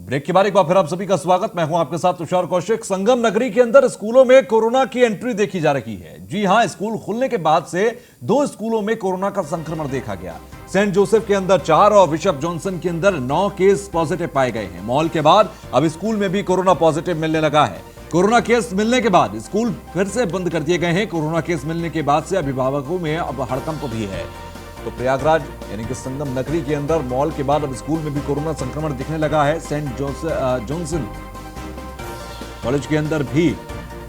Break के बाद एक बार फिर आप सभी का स्वागत। मैं हूं आपके साथ तुषार कौशिक। संगम नगरी के अंदर स्कूलों में कोरोना की एंट्री देखी जा रही है। जी हां, स्कूल खुलने के बाद से 2 स्कूलों में कोरोना का संक्रमण देखा गया। सेंट जोसेफ के अंदर 4 और बिशप जॉनसन के अंदर 9 केस पॉजिटिव पाए गए हैं। मॉल के बाद अब स्कूल में भी कोरोना पॉजिटिव मिलने लगा है। कोरोना केस मिलने के बाद स्कूल फिर से बंद कर दिए गए हैं। कोरोना केस मिलने के बाद से अभिभावकों में अब हड़कंप भी है। तो प्रयागराज यानी कि संगम नगरी के अंदर मॉल के बाद अब स्कूल में भी कोरोना संक्रमण दिखने लगा है। सेंट जॉनसन कॉलेज के अंदर भी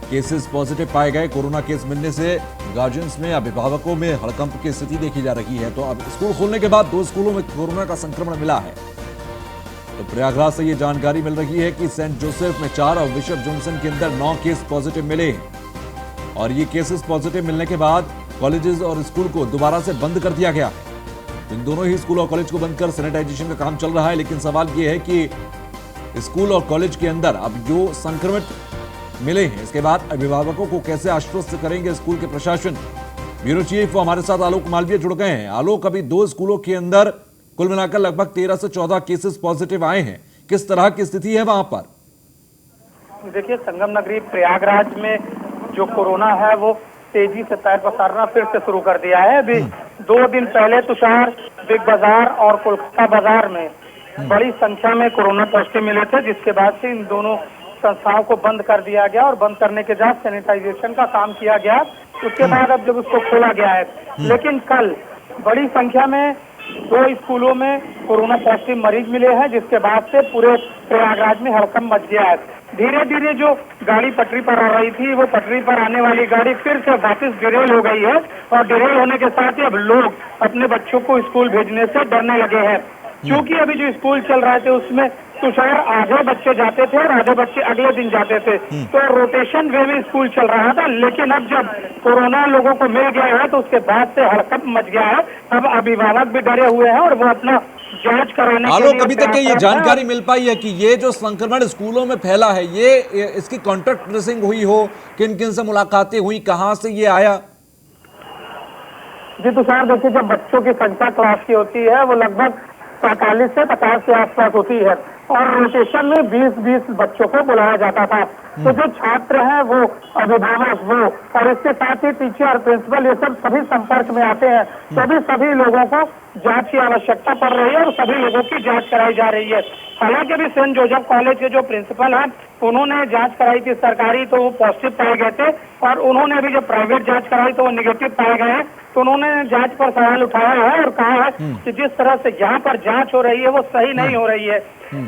केसेस पॉजिटिव पाए गए। कोरोना केस मिलने से गार्जियंस में, अभिभावकों में हड़कंप की स्थिति देखी जा रही है। तो अब स्कूल खोलने के बाद 2 स्कूलों में कोरोना का संक्रमण मिला है। तो प्रयागराज से यह जानकारी मिल रही है कि सेंट जोसेफ में 4 और बिशप जॉनसन के अंदर 9 केस पॉजिटिव मिले हैं। और ये केसेस पॉजिटिव मिलने के बाद कॉलेजेस और स्कूल को दोबारा से बंद कर दिया गया है। इन दोनों ही स्कूल और कॉलेज को बंद कर सैनिटाइजेशन का काम चल रहा है। लेकिन सवाल यह है कि स्कूल और कॉलेज के अंदर अब जो संक्रमित मिले हैं, इसके बाद अभिभावकों को कैसे आश्वस्त करेंगे स्कूल के प्रशासन। ब्यूरो चीफ हमारे साथ आलोक मालवीय जुड़ गए हैं। आलोक, अभी 2 स्कूलों के अंदर कुल मिलाकर लगभग 13 से 14 केसेस पॉजिटिव आए हैं। किस तरह की स्थिति है वहां पर? देखिए, संगम नगरी प्रयागराज में जो कोरोना है वो तेजी से पैर पसारना फिर से शुरू कर दिया है। अभी 2 दिन पहले तुषार बिग बाजार और कोलकाता बाजार में बड़ी संख्या में कोरोना पॉजिटिव मिले थे, जिसके बाद से इन दोनों संस्थाओं को बंद कर दिया गया और बंद करने के बाद सैनिटाइजेशन का काम किया गया। उसके बाद अब जब उसको खोला गया है, लेकिन कल बड़ी संख्या में 2 स्कूलों में कोरोना पॉजिटिव मरीज मिले हैं, जिसके बाद से पूरे प्रयागराज में हड़कंप मच गया है। धीरे धीरे जो गाड़ी पटरी पर आ रही थी, वो पटरी पर आने वाली गाड़ी फिर से वापस डिरेल हो गई है। और डिरेल होने के साथ ही अब लोग अपने बच्चों को स्कूल भेजने से डरने लगे हैं। क्योंकि अभी जो स्कूल चल रहे थे उसमें तुषार आधे बच्चे जाते थे और आधे बच्चे अगले दिन जाते थे, तो रोटेशन वे में स्कूल चल रहा था। लेकिन अब जब कोरोना लोगों को मिल गया है तो उसके बाद से हड़कंप मच गया है। अब अभिभावक भी डरे हुए हैं और वो अपना जांच कराने के लिए। आलोक, अभी तक ये जानकारी मिल पाई है कि ये जो संक्रमण स्कूलों में फैला है, ये इसकी कॉन्टैक्ट ट्रेसिंग हुई हो, किन किन से मुलाकातें हुई, कहां से ये आया? जी तुषार, देखिए, जब बच्चों की संख्या क्लास की होती है वो लगभग 45 से 50 के आसपास होती है और रोटेशन में 20-20 बच्चों को बुलाया जाता था। तो जो छात्र हैं वो, अभिभावक वो, और इसके साथ ही टीचर, प्रिंसिपल, ये सब सभी संपर्क में आते हैं। सभी लोगों को जांच की आवश्यकता पड़ रही है और सभी लोगों की जांच कराई जा रही है। हालांकि अभी सेंट जोसेफ कॉलेज के जो प्रिंसिपल हैं उन्होंने जांच कराई थी सरकारी, तो वो पॉजिटिव पाए गए थे। और उन्होंने अभी जो प्राइवेट जांच कराई तो वो निगेटिव पाए गए हैं। तो उन्होंने जांच पर सवाल उठाया है और कहा है कि जिस तरह से यहाँ पर जांच हो रही है वो सही नहीं हो रही है।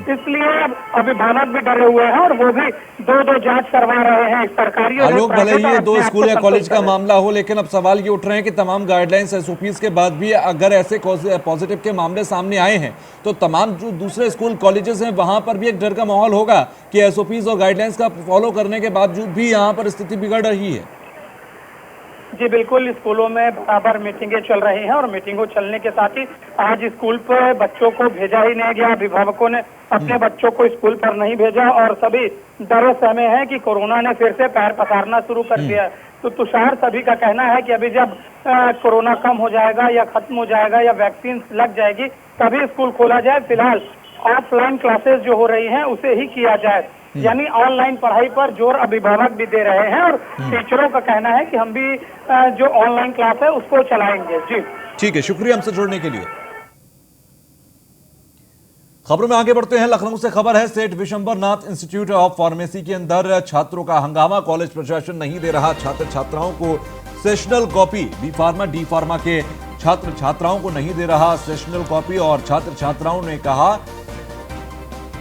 इसलिए अभिभावक भी डरे हुए हैं और वो भी 2-2 जांच करवा रहे हैं सरकारी। आलोक, भले ही ये 2 स्कूल या कॉलेज का मामला हो, लेकिन अब सवाल ये उठ रहे हैं कि तमाम गाइडलाइंस, SOPs के बाद भी अगर ऐसे पॉजिटिव के मामले सामने आए हैं तो तमाम जो दूसरे स्कूल कॉलेजेस हैं वहां पर भी एक डर का माहौल होगा कि SOPs और गाइडलाइंस का फॉलो करने के बावजूद भी यहाँ पर स्थिति बिगड़ रही है। जी बिल्कुल, स्कूलों में बराबर मीटिंगें चल रही हैं और मीटिंगों चलने के साथ ही आज स्कूल पर बच्चों को भेजा ही नहीं गया। अभिभावकों ने अपने बच्चों को स्कूल पर नहीं भेजा और सभी डरे सहमे हैं कि कोरोना ने फिर से पैर पसारना शुरू कर दिया है। तो तुषार, सभी का कहना है कि अभी जब कोरोना कम हो जाएगा या खत्म हो जाएगा या वैक्सीन लग जाएगी तभी स्कूल खोला जाए। फिलहाल ऑफलाइन क्लासेस जो हो रही हैं उसे ही किया जाए, यानी ऑनलाइन पढ़ाई पर जोर अभिभावक भी दे रहे हैं और टीचरों का कहना है कि हम भी जो ऑनलाइन क्लास है उसको चलाएंगे। जी ठीक है, शुक्रिया हमसे जुड़ने के लिए। खबरों में आगे बढ़ते हैं। लखनऊ से खबर है, सेठ विशंबरनाथ इंस्टीट्यूट ऑफ फार्मेसी के अंदर छात्रों का हंगामा। कॉलेज प्रशासन नहीं दे रहा छात्र छात्राओं को sessional copy. B pharma, D pharma के छात्र छात्राओं को नहीं दे रहा सेशनल कॉपी और छात्र छात्राओं ने कहा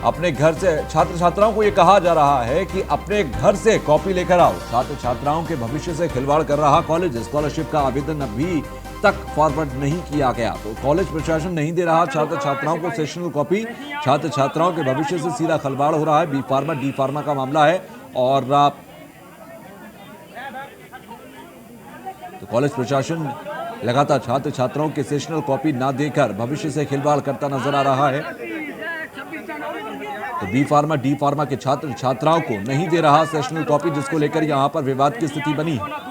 अपने घर से, छात्र छात्राओं को यह कहा जा रहा है कि अपने घर से कॉपी लेकर आओ। छात्र छात्राओं के भविष्य से खिलवाड़ कर रहा कॉलेज। स्कॉलरशिप का आवेदन अभी तक फॉरवर्ड नहीं किया गया। तो कॉलेज प्रशासन नहीं दे रहा छात्र छात्राओं को सेशनल कॉपी। छात्र छात्राओं के भविष्य से सीधा खिलवाड़ हो रहा है। बी फार्मा, डी फार्मा का मामला है और तो कॉलेज प्रशासन लगातार छात्र छात्राओं के सेशनल कॉपी ना देकर भविष्य से खिलवाड़ करता नजर आ रहा है। तो बी फार्मा, डी फार्मा के छात्र छात्राओं को नहीं दे रहा सेशनल कॉपी, जिसको लेकर यहां पर विवाद की स्थिति बनी है।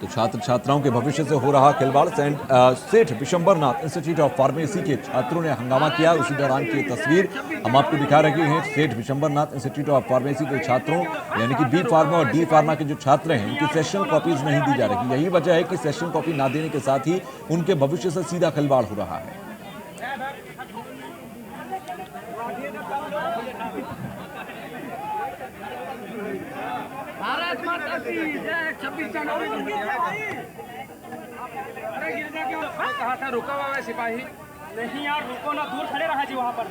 तो तो छात्र छात्राओं के भविष्य से हो रहा खिलवाड़। सेठ विशंबरनाथ इंस्टीट्यूट ऑफ फार्मेसी के छात्रों ने हंगामा किया। उसी दौरान की तस्वीर हम आपको दिखा रहे हैं। सेठ विशंबरनाथ इंस्टीट्यूट ऑफ फार्मेसी के छात्रों यानी कि बी फार्मा और डी फार्मा के जो छात्र हैं उनकी सेशन कॉपीज नहीं दी जा रही। यही वजह है कि सेशन कॉपी ना देने के साथ ही उनके भविष्य से सीधा खिलवाड़ हो रहा है। भारत माता की जय। 26 जनवरी कहा था रुका हुआ है सिपाही। नहीं यार रुको ना, दूर खड़े रहा जी वहाँ पर।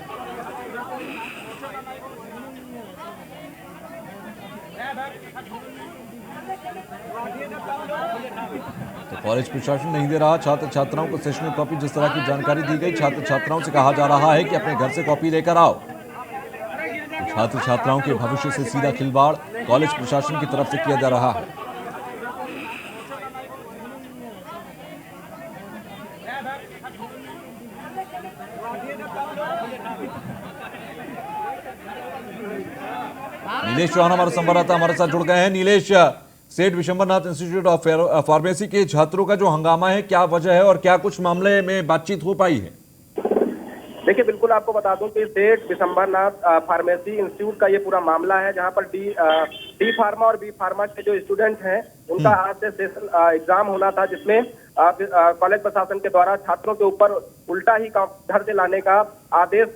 तो कॉलेज प्रशासन नहीं दे रहा छात्र छात्राओं को सेशनल कॉपी। जिस तरह की जानकारी दी गई, छात्र छात्राओं से कहा जा रहा है कि अपने घर से कॉपी लेकर आओ। छात्र छात्राओं के भविष्य से सीधा खिलवाड़ कॉलेज प्रशासन की तरफ से किया जा रहा है। नीलेश चौहान हमारे संवाददाता हमारे साथ जुड़ गए हैं। नीलेश, सेठ विशंबरनाथ इंस्टीट्यूट ऑफ फार्मेसी के छात्रों का जो हंगामा है, क्या वजह है और क्या कुछ मामले में बातचीत हो पाई है? देखिए, बिल्कुल आपको बता दूं कि सेठ विशंबरनाथ फार्मेसी इंस्टीट्यूट का ये पूरा मामला है, जहां पर डी फार्मा और बी फार्मा के जो स्टूडेंट हैं उनका आज से सेशन एग्जाम होना था, जिसमें कॉलेज प्रशासन के द्वारा छात्रों के ऊपर उल्टा ही घर से लाने का आदेश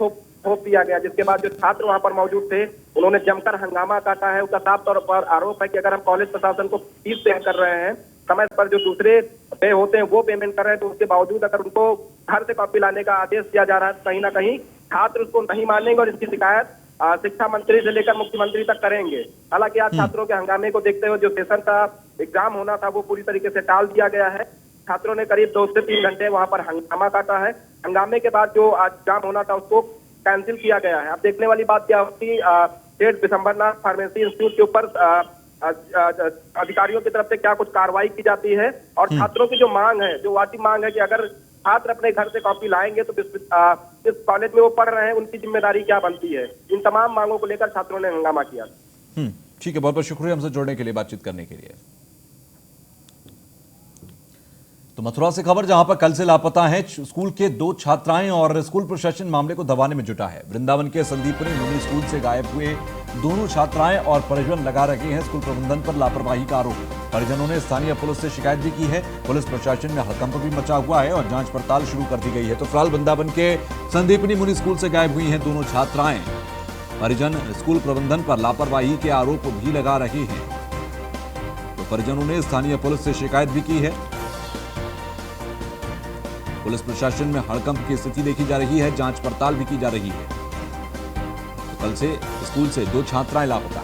थोप दिया गया। जिसके बाद जो छात्र वहां पर मौजूद थे उन्होंने जमकर हंगामा काटा है। उसका साफ तौर पर आरोप है कि अगर हम कॉलेज प्रशासन को फीस पे कर रहे हैं, समय पर जो दूसरे पे होते हैं वो पेमेंट कर रहे हैं, तो उसके बावजूद अगर उनको घर से कॉपी लाने का आदेश दिया जा रहा है, कहीं ना कहीं छात्र उसको नहीं मानेंगे और इसकी शिकायत शिक्षा मंत्री से लेकर मुख्यमंत्री तक करेंगे। हालांकि आज छात्रों के हंगामे को देखते हुए जो सेशन का एग्जाम होना था वो पूरी तरीके से टाल दिया गया है। छात्रों ने करीब 2 से 3 घंटे वहां पर हंगामा काटा है। हंगामे के बाद जो आज एग्जाम होना था उसको कैंसिल किया गया है। अब देखने वाली बात क्या होती, सेठ विशंबरनाथ फार्मेसी इंस्टीट्यूट के ऊपर अधिकारियों की तरफ से क्या कुछ कार्रवाई की जाती है, और छात्रों की जो मांग है, जो वाजिब मांग है कि अगर छात्र अपने घर से कॉपी लाएंगे तो जिस कॉलेज में वो पढ़ रहे हैं उनकी जिम्मेदारी क्या बनती है। इन तमाम मांगों को लेकर छात्रों ने हंगामा किया। ठीक है, बहुत बहुत शुक्रिया हमसे जुड़ने के लिए, बातचीत करने के लिए। तो मथुरा से खबर, जहां पर कल से लापता हैं स्कूल के 2 छात्राएं और स्कूल प्रशासन मामले को दबाने में जुटा है। वृंदावन के संदीपनी मुनि स्कूल से गायब हुए दोनों छात्राएं और परिजन लगा रखे हैं स्कूल प्रबंधन पर लापरवाही का आरोप। परिजनों ने स्थानीय पुलिस से शिकायत भी की है। पुलिस प्रशासन में हड़कंप भी मचा हुआ है और जांच पड़ताल शुरू कर दी गई है। तो फिलहाल वृंदावन के संदीपनी मुनि स्कूल से गायब हुई हैं दोनों छात्राएं। परिजन स्कूल प्रबंधन पर लापरवाही के आरोप भी लगा रहे हैं। तो परिजनों ने स्थानीय पुलिस से शिकायत भी की है। पुलिस प्रशासन में हड़कंप की स्थिति देखी जा रही है, जांच पड़ताल भी की जा रही है। तो कल से स्कूल से 2 छात्राएं लापता।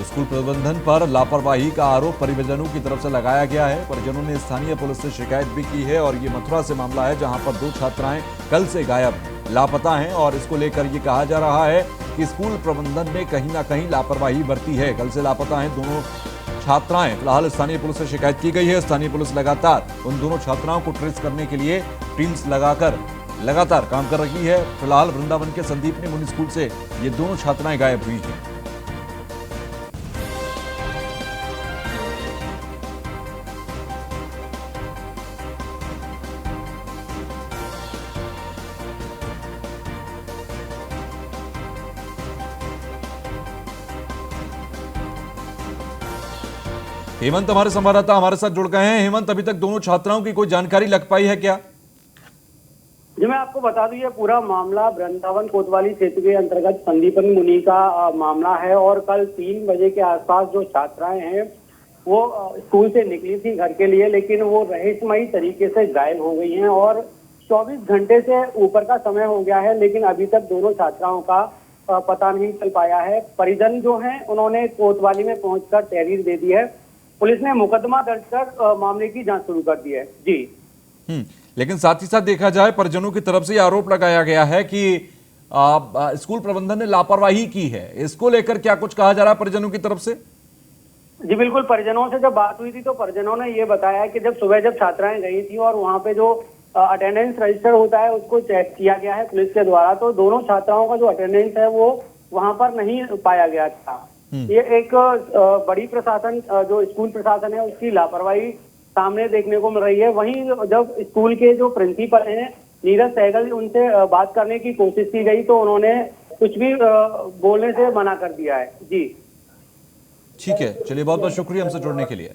स्कूल प्रबंधन पर लापरवाही का आरोप परिजनों की तरफ से लगाया गया है। परिजनों ने स्थानीय पुलिस से शिकायत भी की है और ये मथुरा से मामला है, जहां पर 2 छात्राएं कल से गायब हैं, लापता हैं और इसको लेकर ये कहा जा रहा है कि स्कूल प्रबंधन में कहीं ना कहीं लापरवाही बरती है। कल से लापता हैं दोनों छात्राएं। फिलहाल स्थानीय पुलिस से शिकायत की गई है। स्थानीय पुलिस लगातार उन दोनों छात्राओं को ट्रेस करने के लिए टीम्स लगाकर लगातार काम कर रही है। फिलहाल वृंदावन के संदीपनी मुनि स्कूल से ये दोनों छात्राएं गायब हुई हैं। हेमंत हमारे संवाददाता हमारे साथ जुड़ गए हैं। हेमंत, अभी तक दोनों छात्राओं की कोई जानकारी लग पाई है क्या? जी, मैं आपको बता दूं, ये पूरा मामला वृंदावन कोतवाली क्षेत्र के अंतर्गत संदीपनी मुनि का मामला है। और कल 3 बजे के आसपास जो छात्राएं हैं वो स्कूल से निकली थी घर के लिए, लेकिन वो रहस्यमयी तरीके से गायब हो गई हैं और 24 घंटे से ऊपर का समय हो गया है, लेकिन अभी तक दोनों छात्राओं का पता नहीं चल पाया है। परिजन जो हैं उन्होंने कोतवाली में पहुंचकर तहरीर दे दी है। पुलिस ने मुकदमा दर्ज कर मामले की जांच शुरू कर दी है। जी, लेकिन साथ ही साथ देखा जाए परिजनों की तरफ से आरोप लगाया गया है कि स्कूल प्रबंधन ने लापरवाही की है। इसको लेकर क्या कुछ कहा जा रहा है परिजनों की तरफ से? जी बिल्कुल, परिजनों से जब बात हुई थी तो परिजनों ने ये बताया कि जब सुबह जब छात्राएं गई थी और वहाँ पे जो अटेंडेंस रजिस्टर होता है उसको चेक किया गया है पुलिस के द्वारा, तो दोनों छात्राओं का जो अटेंडेंस है वो वहाँ पर नहीं पाया गया था। ये एक बड़ी प्रशासन जो स्कूल प्रशासन है उसकी लापरवाही सामने देखने को मिल रही है। वहीं जब स्कूल के जो प्रिंसिपल हैं नीरज सहगल, उनसे बात करने की कोशिश की गई तो उन्होंने कुछ भी बोलने से मना कर दिया है। जी ठीक है, चलिए बहुत बहुत शुक्रिया हमसे जुड़ने के लिए।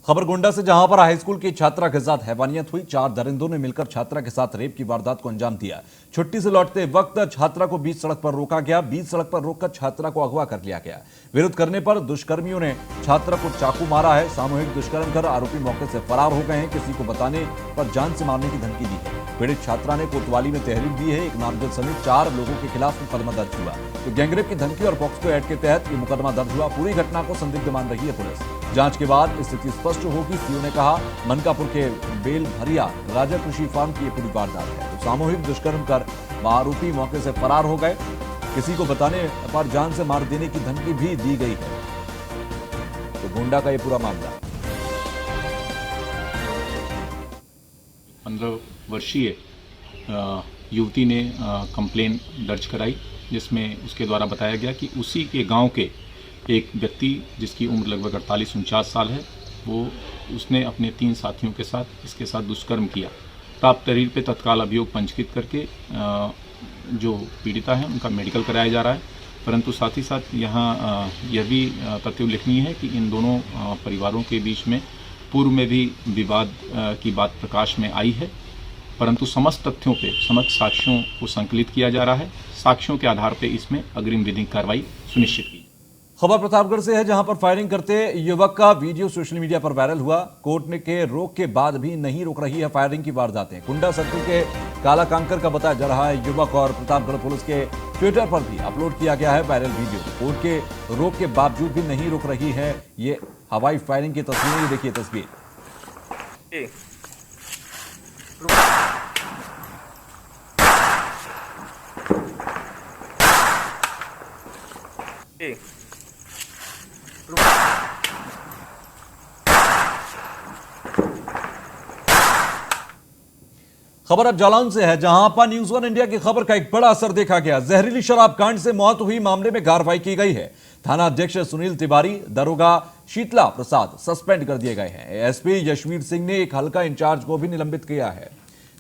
खबर गोंडा से, जहां पर हाई स्कूल की छात्रा के साथ हैवानियत हुई। 4 दरिंदों ने मिलकर छात्रा के साथ रेप की वारदात को अंजाम दिया। छुट्टी से लौटते वक्त छात्रा को बीच सड़क पर रोका गया। बीच सड़क पर रोककर छात्रा को अगवा कर लिया गया। विरोध करने पर दुष्कर्मियों ने छात्रा को चाकू मारा है। सामूहिक दुष्कर्म कर आरोपी मौके से फरार हो गए हैं। किसी को बताने पर जान से मारने की धमकी दी है। पीड़ित छात्रा ने कोतवाली में तहरीर दी है। एक नामजद समेत 4 लोगों के खिलाफ मुकदमा दर्ज हुआ। तो गैंगरेप की धमकी और पॉक्सो एक्ट के तहत ये मुकदमा दर्ज हुआ। पूरी घटना को संदिग्ध मान रही है पुलिस। जांच के बाद स्थिति स्पष्ट होगी। सीओ ने कहा, मनकापुर के बेल भरिया राजा कृषि फार्म की ये पूरी वारदात है। तो सामूहिक दुष्कर्म कर आरोपी मौके से फरार हो गए। किसी को बताने पर जान से मार देने की धमकी भी दी गई है। तो गोंडा का ये पूरा मामला। 15 वर्षीय युवती ने कंप्लेन दर्ज कराई, जिसमें उसके द्वारा बताया गया कि उसी के गांव के एक व्यक्ति जिसकी उम्र लगभग 48-49 साल है, वो उसने अपने 3 साथियों के साथ इसके साथ दुष्कर्म किया। प्राप्त तहरीर पे तत्काल अभियोग पंजीकृत करके जो पीड़िता है उनका मेडिकल कराया जा रहा है। परंतु साथ ही साथ यहाँ यह भी तथ्य उल्लेखनीय है कि इन दोनों परिवारों के बीच में पूर्व में भी विवाद की बात प्रकाश में आई है। परंतु समस्त तथ्यों पे, समस्त साक्ष्यों को संकलित किया जा रहा है। साक्ष्यों के आधार पर इसमें अग्रिम विधिक कार्रवाई सुनिश्चित की। खबर प्रतापगढ़ से है, जहां पर फायरिंग करते युवक का वीडियो सोशल मीडिया पर वायरल हुआ। कोर्ट ने के रोक के बाद भी नहीं रोक रही है फायरिंग की वारदातें। कुंडा सर्कल के काला कांकर का बताया जा रहा है युवक, और प्रतापगढ़ पुलिस के ट्विटर पर भी अपलोड किया गया है वायरल वीडियो। कोर्ट के रोक के बावजूद भी नहीं रोक रही है ये हवाई फायरिंग की तस्वीरें। ये देखिए तस्वीर। खबर अब जालौन से है, जहां पर न्यूज़ 1 इंडिया की खबर का एक बड़ा असर देखा गया। जहरीली शराब कांड से मौत हुई मामले में कार्रवाई की गई है। थाना अध्यक्ष सुनील तिवारी, दरोगा शीतला प्रसाद सस्पेंड कर दिए गए हैं। एसपी यशवीर सिंह ने एक हल्का इंचार्ज को भी निलंबित किया है।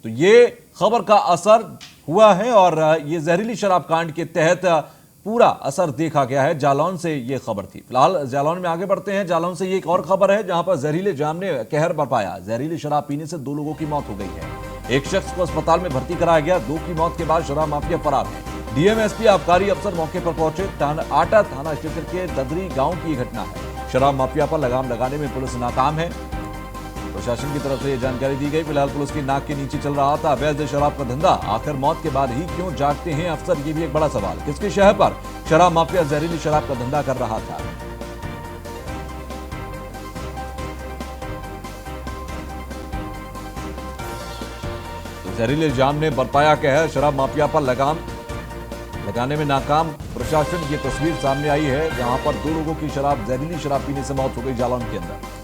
तो ये खबर का असर हुआ है और ये जहरीली शराब कांड के तहत पूरा असर देखा गया है। जालौन से ये खबर थी। फिलहाल जालौन में आगे बढ़ते हैं। जालौन से ये एक और खबर है, जहां पर जहरीले जाम ने कहर बरपाया। जहरीली शराब पीने से 2 लोगों की मौत हो गई है। एक शख्स को अस्पताल में भर्ती कराया गया। 2 की मौत के बाद शराब माफिया फरार है। डीएमएसपी आबकारी अफसर मौके पर पहुंचे। आटा थाना क्षेत्र के ददरी गांव की घटना है। शराब माफिया पर लगाम लगाने में पुलिस नाकाम है। प्रशासन की तरफ से यह जानकारी दी गई। फिलहाल पुलिस की नाक के नीचे चल रहा था अवैध शराब का धंधा। आखिर मौत के बाद ही क्यों जागते हैं अफसर, ये भी एक बड़ा सवाल। किसके शहर पर शराब माफिया जहरीली शराब का धंधा कर रहा था? जहरीले जाम ने बरपाया कहर। शराब माफिया पर लगाम लगाने में नाकाम प्रशासन। ये तस्वीर सामने आई है, जहां पर 2 लोगों की जहरीली शराब पीने से मौत हो गई जालौन के अंदर।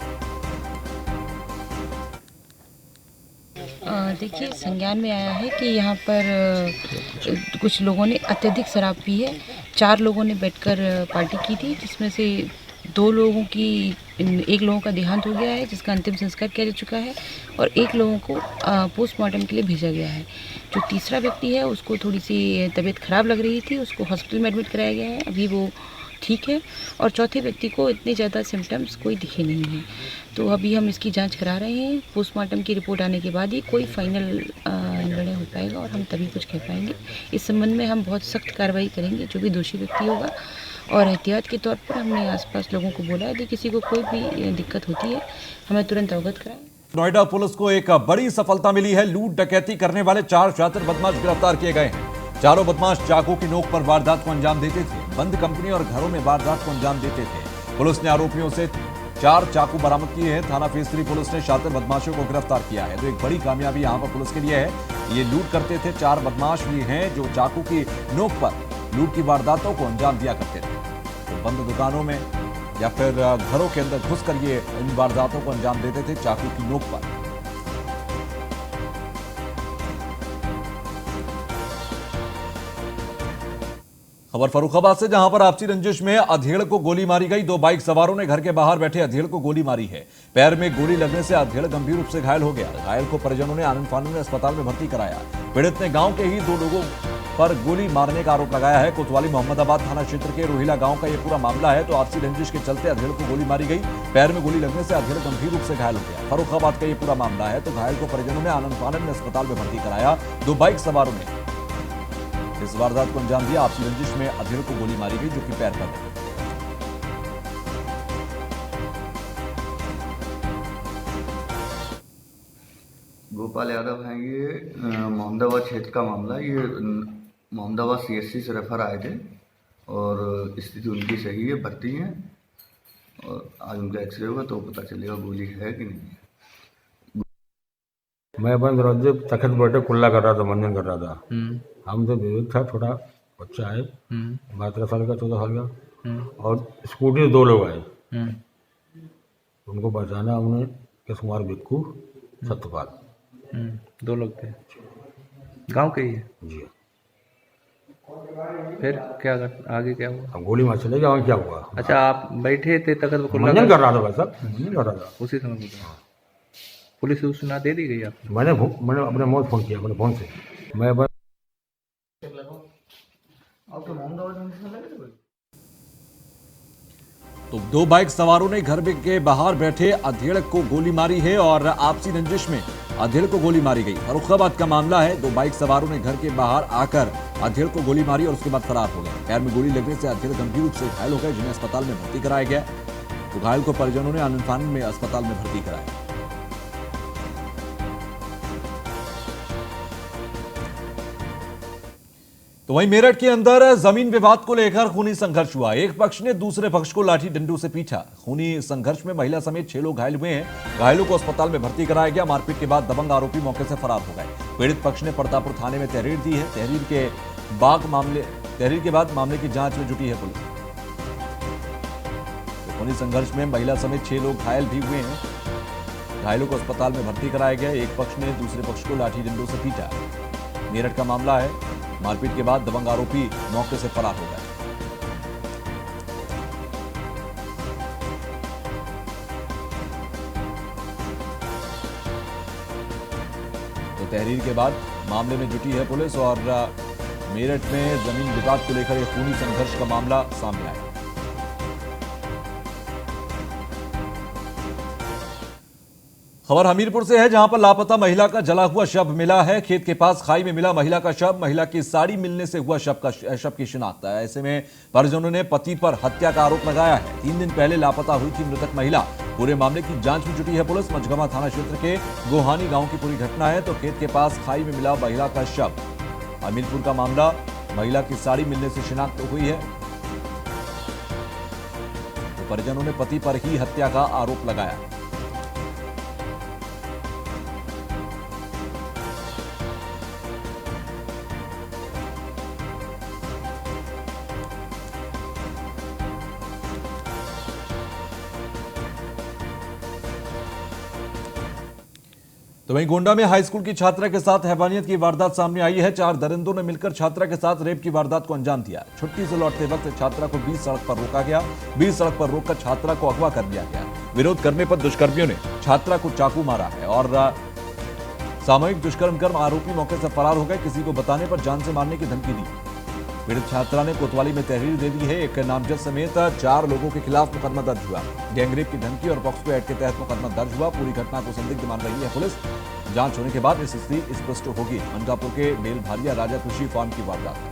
देखिए, संज्ञान में आया है कि यहाँ पर कुछ लोगों ने अत्यधिक शराब पी है। 4 लोगों ने बैठकर पार्टी की थी, जिसमें से 2 लोगों की 1 लोगों का देहांत हो गया है, जिसका अंतिम संस्कार किया जा चुका है, और 1 लोगों को पोस्टमार्टम के लिए भेजा गया है। जो तीसरा व्यक्ति है उसको थोड़ी सी तबीयत खराब लग रही थी, उसको हॉस्पिटल में एडमिट कराया गया है, अभी वो ठीक है। और चौथे व्यक्ति को इतने ज़्यादा सिम्टम्स कोई दिखे नहीं हैं, तो अभी हम इसकी जांच करा रहे हैं। पोस्टमार्टम की रिपोर्ट आने के बाद ही कोई फाइनल निर्णय हो पाएगा और हम तभी कुछ कह पाएंगे। इस संबंध में हम बहुत सख्त कार्रवाई करेंगे जो भी दोषी व्यक्ति होगा, और एहतियात के तौर पर हमने आसपास लोगों को बोला है कि किसी को कोई भी दिक्कत होती है हमें तुरंत अवगत कराएं। नोएडा पुलिस को एक बड़ी सफलता मिली है। लूट डकैती करने वाले 4 शातिर बदमाश गिरफ्तार किए गए हैं। चारों बदमाश चाकू की नोक पर वारदात को अंजाम देते थे। बंद कंपनी और घरों में वारदात को अंजाम देते थे। पुलिस ने आरोपियों से 4 चाकू बरामद किए हैं। थाना फेज 3 पुलिस ने शातिर बदमाशों को गिरफ्तार किया है। तो एक बड़ी कामयाबी यहां पर पुलिस के लिए है। ये लूट करते थे 4 बदमाश भी हैं जो चाकू की नोक पर लूट की वारदातों को अंजाम दिया करते थे। तो बंद दुकानों में या फिर घरों के अंदर घुसकर ये इन वारदातों को अंजाम देते थे चाकू की नोक पर। खबर फर्रुखाबाद से, जहां पर आपसी रंजिश में अधेड़ को गोली मारी गई। 2 बाइक सवारों ने घर के बाहर बैठे अधेड़ को गोली मारी है। पैर में गोली लगने से अधेड़ गंभीर रूप से घायल हो गया। घायल को परिजनों ने आनंद फानंद में अस्पताल में भर्ती कराया। पीड़ित ने गांव के ही 2 लोगों पर गोली मारने का आरोप लगाया है। कोतवाली मोहम्मदाबाद थाना क्षेत्र के रोहिला गांव का यह पूरा मामला है। तो आपसी रंजिश के चलते अधेड़ को गोली मारी गई। पैर में गोली लगने से अधेड़ गंभीर रूप से घायल हो गया। फर्रुखाबाद का यह पूरा मामला है। तो घायल को परिजनों ने आनंद फानंद में अस्पताल में भर्ती कराया। 2 बाइक सवारों ने इस वारदात को अंजाम दिया। आपसी रंजिश में अधेड़ को गोली मारी गई, जो कि पैर पर लगी। गोपाल यादव हैं, ये मोहम्मदाबाद क्षेत्र का मामला। ये मोहम्मदाबाद CSC से रेफर आए थे और स्थिति उनकी सही है, भर्ती हैं, और आज उनका एक्सरे होगा तो पता चलेगा गोली है कि नहीं। मैं अपने दरवाजे तखत बैठे कुल्ला कर रहा था, मंजन कर रहा था। हम तो विवेक था, छोटा बच्चा है, 12 साल का, 14 साल का, और स्कूटी से 2 लोग आए। उनको पहचाना हमने, केश कुमार बिक्कू, सत्यपाल। 2 लोग थे, गांव के ही है जी। फिर क्या आगे क्या हुआ? हम गोली मार चले गए, क्या हुआ? अच्छा, आप बैठे थे तखत कुल्ला मंजन कर रहा था भाई साहब, मंजन कर रहा था। उसी समय पुलिस को सूचना दे दी गई आपको? मैंने अपने मौत फोन किया, अपने फोन से। मैं तो 2 बाइक सवारों ने घर के बाहर बैठे अधेड़ को गोली मारी है और आपसी रंजिश में अधेड़ को गोली मारी गई। फर्रुखाबाद का मामला है। 2 बाइक सवारों ने घर के बाहर आकर अधेड़ को गोली मारी और उसके बाद फरार हो गए। पैर में गोली लगने से अधेड़ गंभीर रूप से घायल हो गए, जिन्हें अस्पताल में भर्ती कराया गया। तो घायल को परिजनों ने आनंद फानंद में अस्पताल में भर्ती कराया। तो वहीं मेरठ के अंदर जमीन विवाद को लेकर खूनी संघर्ष हुआ। एक पक्ष ने दूसरे पक्ष को लाठी डंडों से पीटा। खूनी संघर्ष में महिला समेत 6 लोग घायल हुए हैं। घायलों को अस्पताल में भर्ती कराया गया। मारपीट के बाद दबंग आरोपी मौके से फरार हो गए। पीड़ित पक्ष ने प्रतापपुर थाने में तहरीर दी है। तहरीर के बाद मामले की जांच में जुटी है पुलिस। तो खूनी संघर्ष में महिला समेत 6 लोग घायल भी हुए हैं। घायलों को अस्पताल में भर्ती कराया गया। एक पक्ष ने दूसरे पक्ष को लाठी डंडों से पीटा। मेरठ का मामला है। मारपीट के बाद दबंग आरोपी मौके से फरार हो गए। तो तहरीर के बाद मामले में जुटी है पुलिस और मेरठ में जमीन विवाद को लेकर एक खूनी संघर्ष का मामला सामने आया। खबर हमीरपुर से है, जहां पर लापता महिला का जला हुआ शव मिला है। खेत के पास खाई में मिला महिला का शव। महिला की साड़ी मिलने से हुआ शव की शिनाख्त है। ऐसे में परिजनों ने पति पर हत्या का आरोप लगाया है। 3 दिन पहले लापता हुई थी मृतक महिला। पूरे मामले की जांच में जुटी है पुलिस। मझगमा थाना क्षेत्र के गोहानी गांव की पूरी घटना है। तो खेत के पास खाई में मिला महिला का शव। हमीरपुर का मामला, महिला की साड़ी मिलने से शिनाख्त हुई है। तो परिजनों ने पति पर ही हत्या का आरोप लगाया। तो वहीं गोंडा में हाई स्कूल की छात्रा के साथ हैवानियत की वारदात सामने आई है। 4 दरिंदों ने मिलकर छात्रा के साथ रेप की वारदात को अंजाम दिया। छुट्टी से लौटते वक्त छात्रा को बीच सड़क पर रोका गया। बीच सड़क पर रोककर छात्रा को अगवा कर लिया गया। विरोध करने पर दुष्कर्मियों ने छात्रा को चाकू मारा है और सामूहिक दुष्कर्म कर आरोपी मौके से फरार हो गए। किसी को बताने पर जान से मारने की धमकी दी। पीड़ित छात्रा ने कोतवाली में तहरीर दे दी है। एक नामजद समेत 4 लोगों के खिलाफ मुकदमा दर्ज हुआ। गैंगरेप की धमकी और पॉक्सो एक्ट के तहत मुकदमा दर्ज हुआ। पूरी घटना को संदिग्ध मान रही है पुलिस। जांच होने के बाद स्थिति स्पष्ट होगी। मनकापुर के बेलभारिया राजा कृषि फार्म की वारदात।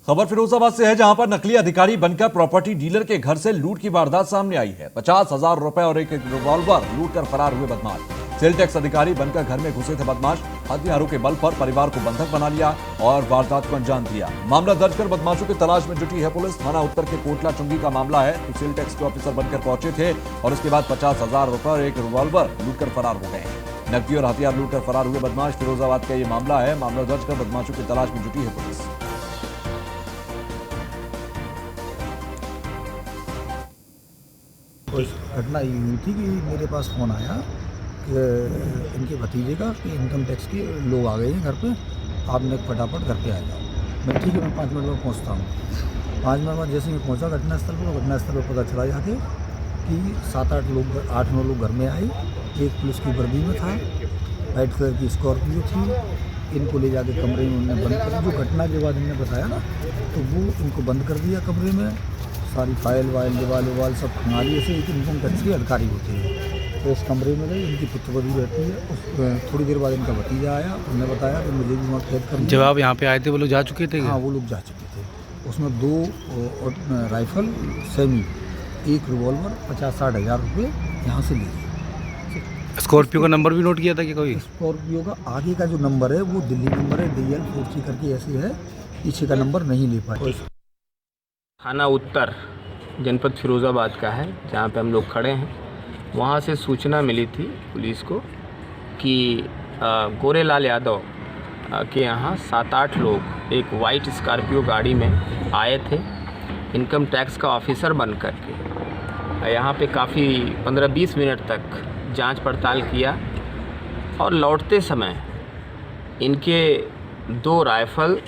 खबर फिरोजाबाद से है, जहां पर नकली अधिकारी बनकर प्रॉपर्टी डीलर के घर से लूट की वारदात सामने आई है। 50,000 रुपए और एक रिवॉल्वर लूट कर फरार हुए बदमाश। सेल टैक्स अधिकारी बनकर घर में घुसे थे बदमाश। हथियारों के बल पर परिवार को बंधक बना लिया और वारदात को अंजाम दिया। मामला दर्ज कर बदमाशों की तलाश में जुटी है पुलिस। थाना उत्तर के कोटला चुंगी का मामला है। तो सेल टैक्स के ऑफिसर बनकर पहुंचे थे और इसके बाद 50,000 रुपए और एक रिवॉल्वर लूट कर फरार हो गए। नकदी और हथियार लूट कर फरार हुए बदमाश। फिरोजाबाद का ये मामला है। मामला दर्ज कर बदमाशों की तलाश में जुटी है पुलिस। घटना ये हुई थी कि मेरे पास फ़ोन आया कि इनके भतीजे का कि इनकम टैक्स के लोग आ गए हैं घर पे, आपने फटाफट घर पे आ जाओ। मैं ठीक है, मैं 5 मिनट में पहुंचता हूं। 5 मिनट में जैसे मैं पहुंचा घटनास्थल पर पता चला जाके कि 8-9 लोग घर में आए। एक पुलिस की वर्दी में था, वाइट कलर की स्कॉर्पियो थी। इनको ले जाके कमरे में उन्होंने बंद कर, जो घटना के बाद इन्होंने बताया ना, तो वो इनको बंद कर दिया कमरे में। सारी फाइल वाइल दीवाल सब खंगाली। ऐसे एक इनकम टैक्स के अधिकारी होते हैं, तो इस कमरे में गए। इनकी पुत्रवधू रहती है। थोड़ी देर बाद इनका भतीजा आया, उन्होंने बताया कि मुझे भी वहाँ कैद कर। जब आप यहाँ पे आए थे वो लोग जा चुके थे? हाँ, वो लोग जा चुके थे। उसमें 2 राइफल सेमी, एक रिवॉल्वर, 50-60 हज़ार रुपये यहाँ से लिए। स्कॉर्पियो का नंबर भी नोट किया था कि कोई? स्कॉर्पियो का आगे का जो नंबर है वो दिल्ली नंबर है, DL 4C करके ऐसे है। पीछे का नंबर नहीं ले पाए। थाना उत्तर जनपद फिरोज़ाबाद का है, जहाँ पे हम लोग खड़े हैं। वहाँ से सूचना मिली थी पुलिस को कि गोरेलाल यादव के यहाँ 7-8 लोग एक वाइट स्कॉर्पियो गाड़ी में आए थे, इनकम टैक्स का ऑफिसर बन कर के। यहाँ पे काफ़ी 15-20 मिनट तक जांच पड़ताल किया और लौटते समय इनके 2 राइफ़ल,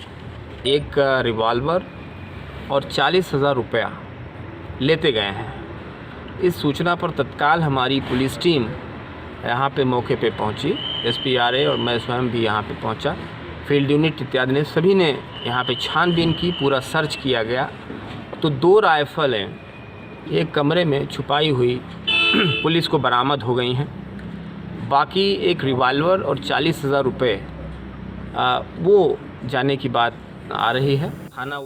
एक रिवॉल्वर और 40,000 रुपया लेते गए हैं। इस सूचना पर तत्काल हमारी पुलिस टीम यहाँ पे मौके पे पहुँची। SP RA और मैं स्वयं भी यहाँ पे पहुँचा। फील्ड यूनिट इत्यादि ने सभी ने यहाँ पे छानबीन की, पूरा सर्च किया गया। तो 2 राइफ़लें एक कमरे में छुपाई हुई पुलिस को बरामद हो गई हैं। बाकी एक रिवॉल्वर और 40,000 रुपये वो जाने की बात आ रही है। थाना